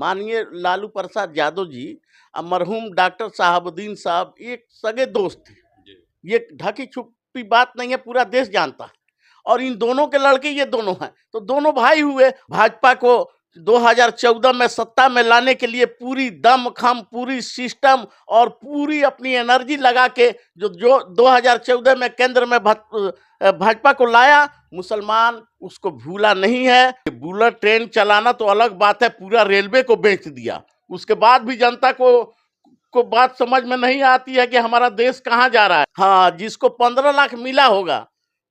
माननीय लालू प्रसाद यादव जी और मरहूम डॉक्टर साहबुद्दीन साहब एक सगे दोस्त थे। ये ढकी छुपी बात नहीं है, पूरा देश जानता है। और इन दोनों के लड़के ये दोनों हैं, तो दोनों भाई हुए। भाजपा को 2014 में सत्ता में लाने के लिए पूरी दमखम, पूरी सिस्टम और पूरी अपनी एनर्जी लगा के जो 2014 में केंद्र में भाजपा को लाया, मुसलमान उसको भूला नहीं है। बुलेट ट्रेन चलाना तो अलग बात है, पूरा रेलवे को बेच दिया। उसके बाद भी जनता को बात समझ में नहीं आती है कि हमारा देश कहाँ जा रहा है। हाँ, जिसको 15 लाख मिला होगा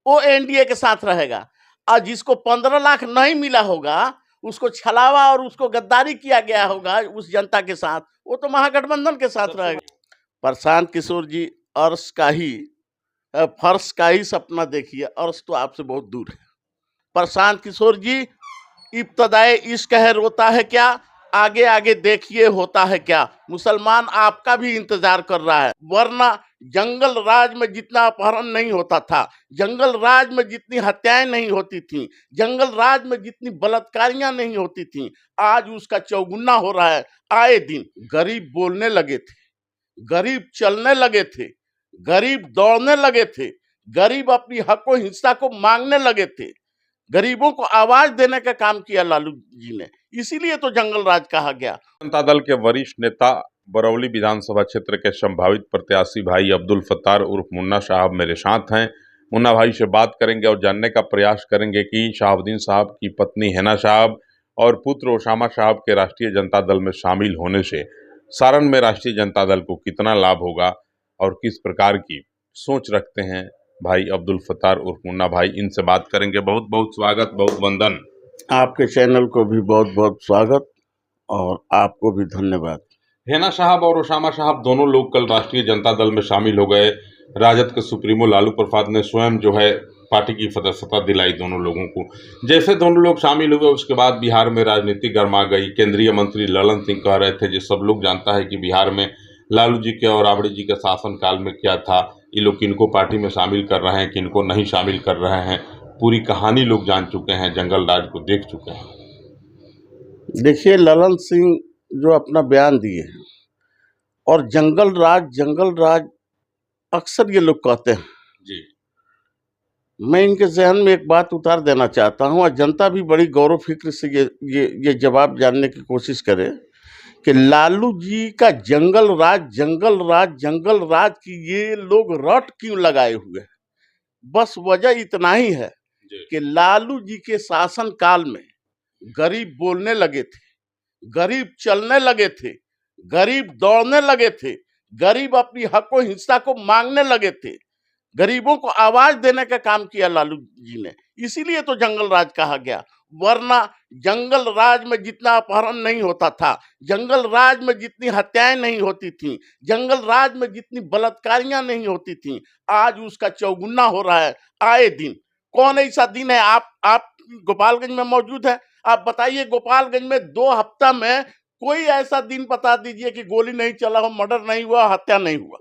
वो एनडीए के साथ रहेगा, और जिसको 15 लाख नहीं मिला होगा, उसको छलावा और उसको गद्दारी किया गया होगा उस जनता के साथ, वो तो महागठबंधन के साथ रहेगा। प्रशांत किशोर जी फर्श का ही सपना देखिए, अर्श तो आपसे बहुत दूर है। प्रशांत किशोर जी, इब्तदाए इश्क है रोता है क्या, आगे आगे देखिए होता है क्या। मुसलमान आपका भी इंतजार कर रहा है, वरना जंगल राज में जितना अपहरण नहीं होता था, जंगल राज में जितनी हत्याएं नहीं होती थी, जंगल राज में जितनी बलात्कारियां नहीं होती थी, आज उसका चौगुना हो रहा है। आए दिन गरीब बोलने लगे थे, गरीब चलने लगे थे, गरीब दौड़ने लगे थे, गरीब अपनी हकों हिस्सा को मांगने लगे थे, गरीबों को आवाज देने का काम किया लालू जी ने, इसीलिए तो जंगल राज कहा गया। जनता दल के वरिष्ठ नेता बरौली विधानसभा क्षेत्र के संभावित प्रत्याशी भाई अब्दुल फत्तार उर्फ मुन्ना साहब मेरे साथ हैं। मुन्ना भाई से बात करेंगे और जानने का प्रयास करेंगे कि शहाबुद्दीन साहब की पत्नी हैना साहब और पुत्र ओसामा साहब के राष्ट्रीय जनता दल में शामिल होने से सारण में राष्ट्रीय जनता दल को कितना लाभ होगा और किस प्रकार की सोच रखते हैं भाई अब्दुल फत्तार उर्फ मुन्ना भाई। इनसे बात करेंगे। बहुत बहुत स्वागत, बहुत वंदन। आपके चैनल को भी बहुत बहुत स्वागत और आपको भी धन्यवाद। हैना साहब और ओसामा साहब दोनों लोग कल राष्ट्रीय जनता दल में शामिल हो गए। राजद के सुप्रीमो लालू प्रसाद ने स्वयं जो है पार्टी की सदस्यता दिलाई दोनों लोगों को। जैसे दोनों लोग शामिल हुए उसके बाद बिहार में राजनीति गर्मा गई। केंद्रीय मंत्री ललन सिंह कह रहे थे, जो सब लोग जानता है कि बिहार में लालू जी के और राबड़ी जी के शासनकाल में क्या था, ये लोग किनको पार्टी में शामिल कर रहे हैं, किनको नहीं शामिल कर रहे हैं, पूरी कहानी लोग जान चुके हैं, जंगल राज को देख चुके हैं। देखिए, ललन सिंह जो अपना बयान दिए और जंगल राज अक्सर ये लोग कहते हैं जी, मैं इनके जहन में एक बात उतार देना चाहता हूं और जनता भी बड़ी गौरव फिक्र से ये जवाब जानने की कोशिश करे कि लालू जी का जंगल राज की ये लोग रट क्यों लगाए हुए हैं। बस वजह इतना ही है कि लालू जी के शासन काल में गरीब बोलने लगे थे, गरीब चलने लगे थे, गरीब दौड़ने लगे थे, गरीब अपनी हकों हिस्सा को मांगने लगे थे, गरीबों को आवाज देने का काम किया लालू जी ने, इसीलिए तो जंगल राज कहा गया। वरना जंगल राज में जितना अपहरण नहीं होता था, जंगल राज में जितनी हत्याएं नहीं होती थी, जंगल राज में जितनी बलात्कारियां नहीं होती थी, आज उसका चौगुना हो रहा है। आए दिन कौन ऐसा दिन है, आप गोपालगंज में मौजूद है, आप बताइए गोपालगंज में 2 हफ्ता में कोई ऐसा दिन बता दीजिए कि गोली नहीं चला हो, मर्डर नहीं हुआ, हत्या नहीं हुआ।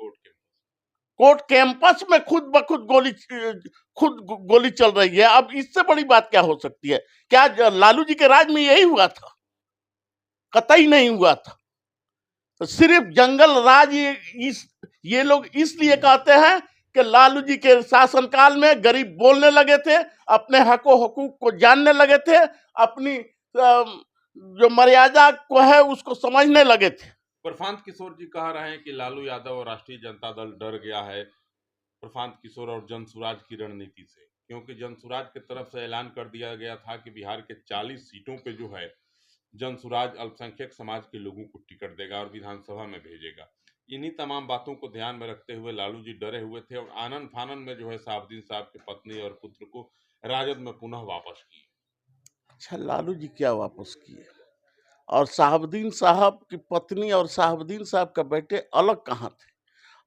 कोर्ट कैंपस में खुद ब खुद गोली चल रही है। अब इससे बड़ी बात क्या हो सकती है? क्या लालू जी के राज में यही हुआ था? कतई नहीं हुआ था। तो सिर्फ जंगल राज ये लोग इसलिए कहते हैं कि लालू जी के शासनकाल में गरीब बोलने लगे थे, अपने हकों हकूक को जानने लगे थे, अपनी जो मर्यादा को है उसको समझने लगे थे। प्रशांत किशोर जी कह रहे हैं कि लालू यादव और राष्ट्रीय जनता दल डर गया है प्रशांत किशोर और जनसुराज की रणनीति से, क्योंकि जनसुराज की तरफ से ऐलान कर दिया गया था कि बिहार के 40 सीटों पे जो है जनसुराज अल्पसंख्यक समाज के लोगों को टिकट देगा और विधानसभा में भेजेगा। इन्हीं तमाम बातों को ध्यान में रखते हुए लालू जी डरे हुए थे और आनन फानन में जो है शहाबुद्दीन साहब की पत्नी और पुत्र को राजद में पुनः वापस किए। अच्छा, लालू जी क्या वापस किए? और शहाबुद्दीन साहब की पत्नी और शहाबुद्दीन साहब का बेटे अलग कहाँ थे?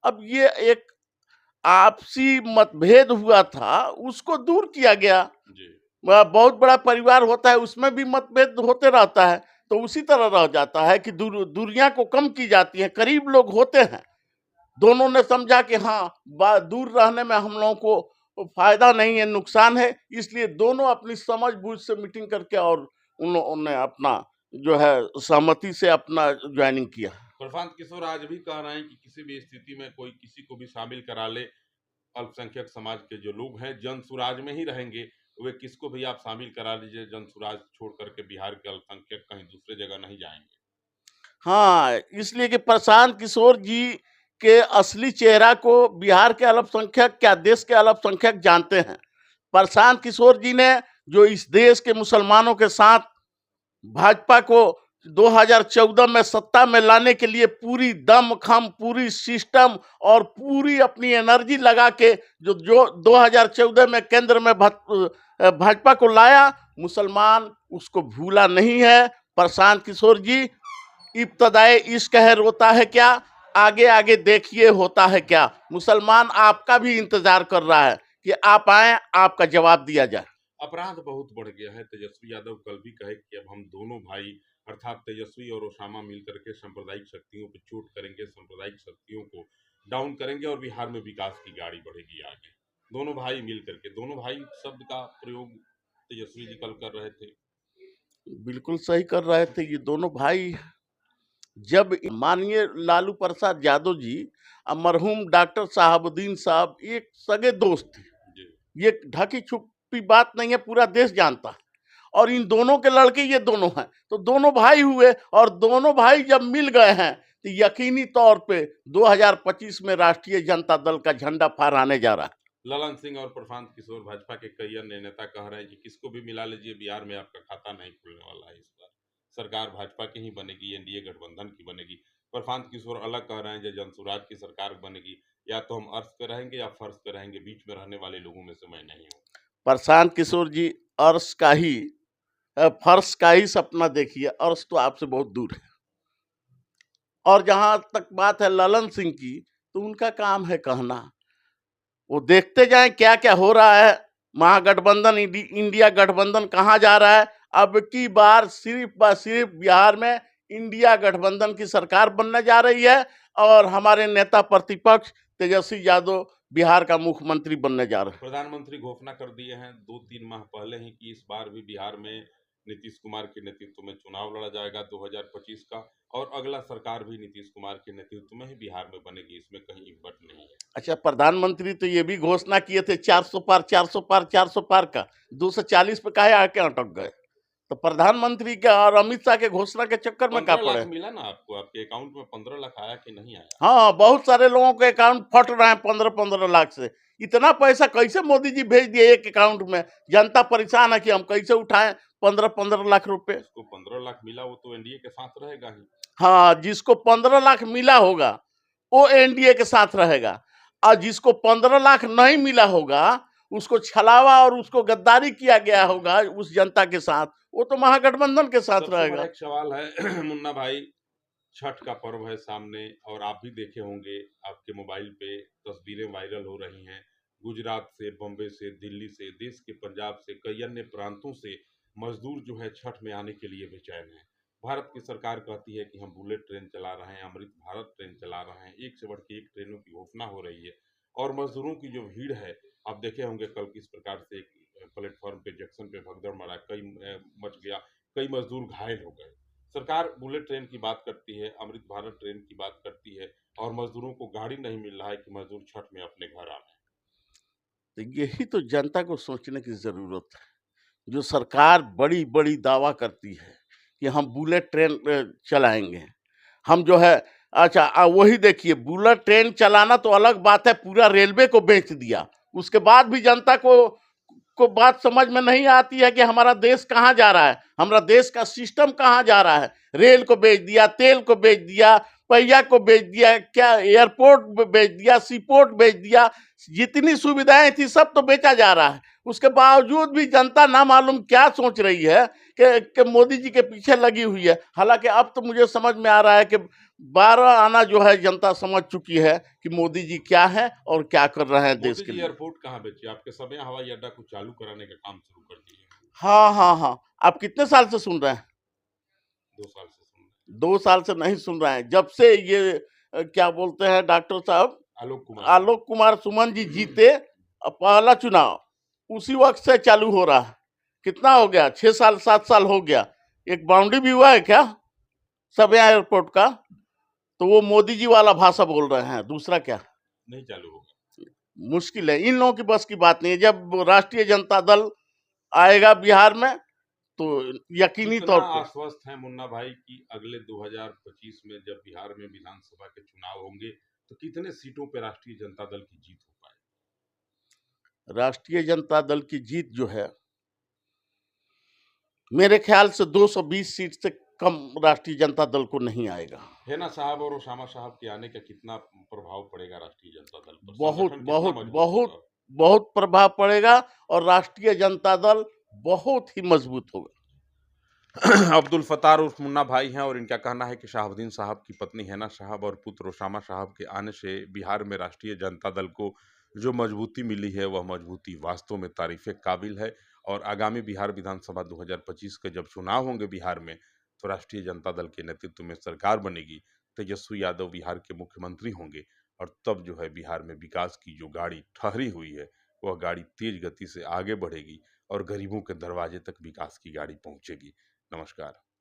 अब ये एक आपसी मतभेद हुआ था, उसको दूर किया गया। बहुत बड़ा परिवार होता है, उसमें भी मतभेद होते रहता है, तो उसी तरह रह जाता है कि दूरियां को कम की जाती है, करीब लोग होते हैं। दोनों ने समझा कि हाँ, दूर रहने में हम लोगों को फायदा नहीं है, नुकसान है, इसलिए दोनों अपनी समझ बूझ से मीटिंग करके और उन्होंने अपना जो है सहमति से अपना ज्वाइनिंग किया। प्रशांत किशोर आज भी कह रहे हैं कि किसी भी स्थिति में कोई किसी को भी शामिल करा ले, अल्पसंख्यक समाज के जो लोग हैं जन सुराज में ही रहेंगे, वे किसको भी आप शामिल करा लीजिए, जन सुराज छोड़ करके बिहार के अल्पसंख्यक कहीं दूसरे जगह नहीं जाएंगे। हाँ, इसलिए कि प्रशांत किशोर जी के असली चेहरा को बिहार के अल्पसंख्यक क्या देश के अल्पसंख्यक जानते हैं। प्रशांत किशोर जी ने जो इस देश के मुसलमानों के साथ भाजपा को 2014 में सत्ता में लाने के लिए पूरी दम खम, पूरी सिस्टम और पूरी अपनी एनर्जी लगा के जो 2014 में केंद्र में भाजपा को लाया, मुसलमान उसको भूला नहीं है। प्रशांत किशोर जी, इब्तदाए इश्क है रोता है क्या, आगे आगे देखिए होता है क्या। मुसलमान आपका भी इंतजार कर रहा है कि आप आए, आपका जवाब दिया जाए। अपराध बहुत बढ़ गया है। तेजस्वी यादव कल भी कहे कि अब हम दोनों भाई अर्थात तेजस्वी और ओसामा मिलकर के सांप्रदायिक शक्तियों पर चोट करेंगे, सांप्रदायिक शक्तियों को डाउन करेंगे और बिहार में विकास की गाड़ी बढ़ेगी आगे। दोनों भाई मिल करके, दोनों भाई शब्द का प्रयोग तेजस्वी जी कल कर रहे थे। बिल्कुल सही कर रहे थे ये दोनों भाई। जब माननीय लालू प्रसाद यादव जी और मरहूम डॉक्टर साहबुद्दीन साहब एक सगे दोस्त थे, जी ये ढकी छुपी बात नहीं है, पूरा देश जानता है। और इन दोनों के लड़के ये दोनों हैं, तो दोनों भाई हुए, और दोनों भाई जब मिल गए हैं तो यकीनी तौर पे 2025 में राष्ट्रीय जनता दल का झंडा फहराने जा रहा है। ललन सिंह और प्रशांत किशोर, भाजपा के कई अन्य नेता कह रहे हैं कि किसको भी मिला लीजिए, बिहार में आपका खाता नहीं खुलने वाला है। इस बार सरकार भाजपा की ही बनेगी, एनडीए गठबंधन की बनेगी। प्रशांत किशोर अलग कह रहे हैं, जो जनसुराज की सरकार बनेगी, या तो हम अर्श पे रहेंगे या फर्श पे रहेंगे, बीच में रहने वाले लोगों में से मैं नहीं हूँ। प्रशांत किशोर जी अर्श का ही फर्श का ही सपना देखिए, अर्श तो आपसे बहुत दूर है। और जहां तक बात है ललन सिंह की, तो उनका काम है कहना, वो देखते जाएं क्या क्या हो रहा है। महागठबंधन इंडिया गठबंधन कहाँ जा रहा है। अब की बार सिर्फ बिहार में इंडिया गठबंधन की सरकार बनने जा रही है, और हमारे नेता प्रतिपक्ष तेजस्वी यादव बिहार का मुख्यमंत्री बनने जा रहे हैं। प्रधानमंत्री घोषणा कर दिए हैं 2-3 माह पहले ही कि इस बार भी बिहार में नीतीश कुमार के नेतृत्व में चुनाव लड़ा जाएगा 2025 का, और अगला सरकार भी नीतीश कुमार के नेतृत्व में ही बिहार में बनेगी, इसमें कहीं बट नहीं है। अच्छा, प्रधानमंत्री तो ये भी घोषणा किए थे 400 पार 400 पार 400 पार का, 240 पे काहे आके अटक गए। तो प्रधानमंत्री के और अमित शाह के घोषणा के चक्कर में क्या 15 पड़े। लाख मिला ना आपको, आपके अकाउंट में 15 लाख आया कि नहीं आया? हाँ, बहुत सारे लोगों के अकाउंट फट रहे हैं 15-15 लाख से। इतना पैसा कैसे मोदी जी भेज दिए एक अकाउंट में। जनता परेशान है कि हम कैसे उठाएं 15-15 लाख रुपए। जिसको 15 लाख मिला वो तो एनडीए के साथ रहेगा ही। हाँ, जिसको 15 लाख मिला होगा वो एनडीए के साथ रहेगा, और जिसको 15 लाख नहीं मिला होगा, उसको छलावा और उसको गद्दारी किया गया होगा उस जनता के साथ, वो तो महागठबंधन के साथ सबसे रहेगा। बड़ा एक सवाल है मुन्ना भाई, छठ का पर्व है सामने, और आप भी देखे होंगे, आपके मोबाइल पे तस्वीरें वायरल हो रही हैं गुजरात से, बम्बे से, दिल्ली से, देश के पंजाब से, कई अन्य प्रांतों से मजदूर जो है छठ में आने के लिए बेचैन हैं। भारत की सरकार कहती है कि हम बुलेट ट्रेन चला रहे हैं, अमृत भारत ट्रेन चला रहे हैं, एक से बढ़ के एक ट्रेनों की घोषणा हो रही है, और मजदूरों की जो भीड़ है, आप देखे होंगे कल किस प्रकार से प्लेटफॉर्म पे जंक्शन पे भगदड़ मरा, कई मच गया, कई मजदूर घायल हो गए। सरकार बुलेट ट्रेन की बात करती है, अमृत भारत ट्रेन की बात करती है, और मजदूरों को गाड़ी नहीं मिल रहा है कि मजदूर छठ में अपने घर आए। तो यही तो जनता को सोचने की जरूरत है। जो सरकार बड़ी बड़ी दावा करती है कि हम बुलेट ट्रेन चलाएंगे, हम जो है, अच्छा वही देखिए, बुलेट ट्रेन चलाना तो अलग बात है, पूरा रेलवे को बेच दिया, उसके बाद भी जनता को बात समझ में नहीं आती है कि हमारा देश कहाँ जा रहा है, हमारा देश का सिस्टम कहाँ जा रहा है। रेल को बेच दिया, तेल को बेच दिया, पहिया को बेच दिया, क्या एयरपोर्ट बेच दिया, सीपोर्ट बेच दिया, जितनी सुविधाएं थी सब तो बेचा जा रहा है। उसके बावजूद भी जनता ना मालूम क्या सोच रही है कि मोदी जी के पीछे लगी हुई है। हालांकि अब तो मुझे समझ में आ रहा है कि 12 आना जो है जनता समझ चुकी है कि मोदी जी क्या है और क्या कर रहे हैं देश के लिए। एयरपोर्ट कहाँ बेचे, आपके सब यहाँ हवाई अड्डा को चालू कराने का काम शुरू कर दिए। हाँ हाँ हाँ, आप कितने साल से सुन रहे हैं? 2 साल से सुन रहे हैं। 2 साल से नहीं सुन रहे हैं, जब से ये क्या बोलते हैं डॉक्टर साहब आलोक कुमार सुमन जी जीते पहला चुनाव, उसी वक्त से चालू हो रहा है। कितना हो गया, 6 साल 7 साल हो गया। एक बाउंड्री भी हुआ है क्या सभ्या एयरपोर्ट का? तो वो मोदी जी वाला भाषा बोल रहे हैं, दूसरा क्या? नहीं चालू होगा। मुश्किल है, इन लोगों की बस की बात नहीं है। जब राष्ट्रीय जनता दल आएगा बिहार में तो यकीनी कितना तौर पे आश्वस्त है मुन्ना भाई कि अगले 2025 में जब बिहार में विधानसभा के चुनाव होंगे तो कितने सीटों पे राष्ट्रीय जनता दल की जीत हो पाए? राष्ट्रीय जनता दल की जीत जो है, मेरे ख्याल से 220 सीट से कम राष्ट्रीय जनता दल को नहीं आएगा। हेना साहब और ओसामा साहब के आने का कितना प्रभाव पड़ेगा राष्ट्रीय जनता दल पर? बहुत संगठन कितना बहुत मजबूत बहुत होगा? बहुत प्रभाव पड़ेगा और राष्ट्रीय जनता दल बहुत ही मजबूत होगा। अब्दुल फतार उर्फ मुन्ना भाई हैं और इनका कहना है कि शहाबुद्दीन साहब की पत्नी हैना साहब और पुत्र ओसामा साहब के आने से बिहार में राष्ट्रीय जनता दल को जो मजबूती मिली है वह मजबूती वास्तव में तारीफ काबिल है। और आगामी बिहार विधानसभा 2025 के जब चुनाव होंगे बिहार में तो राष्ट्रीय जनता दल के नेतृत्व में सरकार बनेगी, तेजस्वी यादव बिहार के मुख्यमंत्री होंगे और तब जो है बिहार में विकास की जो गाड़ी ठहरी हुई है वह गाड़ी तेज गति से आगे बढ़ेगी और गरीबों के दरवाजे तक विकास की गाड़ी पहुंचेगी। नमस्कार।